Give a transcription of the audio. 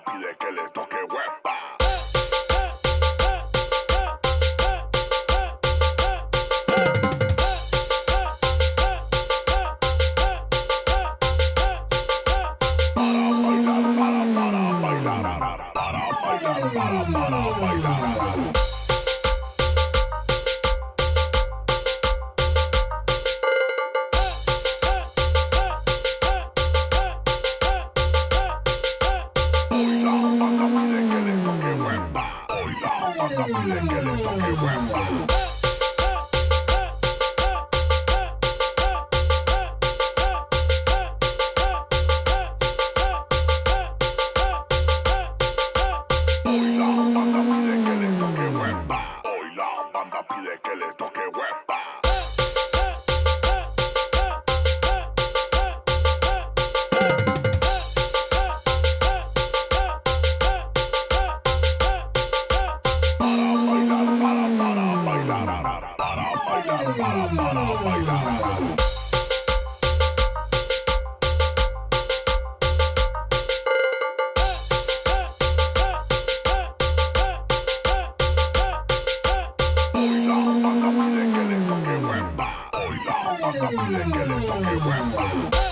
pide que le toque huepa. Pide que le toque huepa. Hoy la banda pide que le toque huepa. Hoy la banda pide que le toque huepa. Para bailar. Hoy la banda pide que le toque huepa. Hoy la banda pide que le toque huepa.